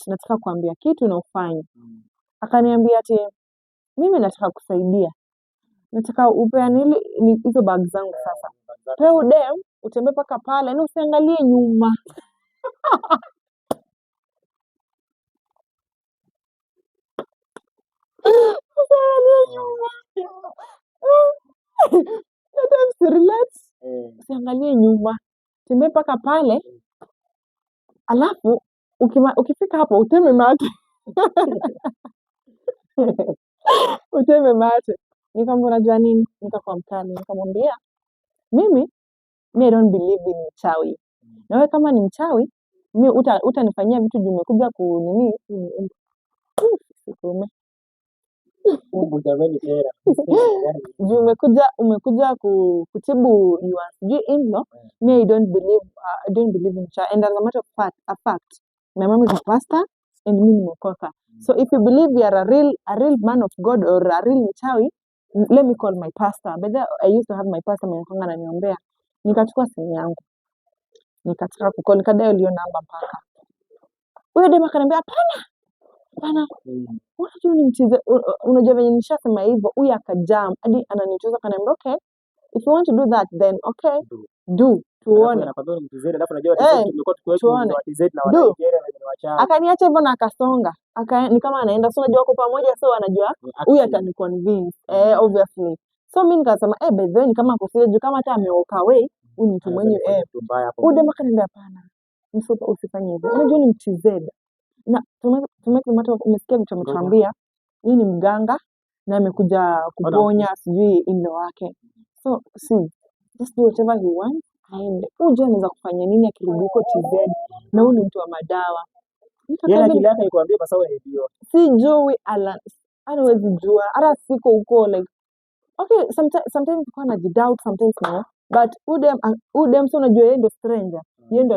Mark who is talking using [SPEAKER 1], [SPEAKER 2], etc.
[SPEAKER 1] nataka kuambia kitu na ufanye. Akaniambia ati mimi nataka kusaidia. Nataka upeane hizo bag zangu sasa. Wewe udem utembee paka pale na usiangalie nyuma. Usiangalie nyuma. Relax. Usiangalie nyuma. Tembea paka pale. Alafu ukifika hapo uteme mate. Uteme mate. Nikamwambia unajua nini? Nikakuwa mkali. Nikamwambia mimi I don't believe in uchawi. Na wewe kama ni mchawi, mimi utanifanyia vitu juu umekuja juu umekuja kutibu your sijui in-law. Me I don't believe in uchawi. And as a matter of fact, my mom is a pastor and mimi ni mkoka. So if you believe you are a real man of God or a real mchawi, let me call my pastor. But I used to have my pastor mwenye ananiombea. Nikachukua simu yangu. Nikataka kukoni nikadai hiyo namba mpaka. Huyo dema akaniambia hapana. Unajua ni mchize, unajua venye nishasema hivyo, huyu akajam hadi ananichoza akaniambia okay, if you want to do that then okay, do. Tuone. Akaniacha hivyo na akasonga. Ni kama anaenda, so unajua wako pamoja, so anajua huyu ataniconvince. Obviously. So mimi nikasema by the way kama akosile juu kama hata ameoka away, huyu mtu mwenye huyu dema akaniambia hapana. Msupa usifanye hivyo. Unajua ni mchize. Na umesikia vitu ametuambia, yeye ni mganga na amekuja kuponya sijui in-law wake. So just do whatever he wants and unajua anaweza kufanya nini akirudi huko TZ na huyu ni mtu wa madawa.
[SPEAKER 2] Yeye kile yake nikwambia kwa sababu ndio.
[SPEAKER 1] Sijui hawezi jua. Hata siko huko like okay, sometimes kwa najidoubt, sometimes no. But udem so unajua yeye ndio stranger. Yeye ndio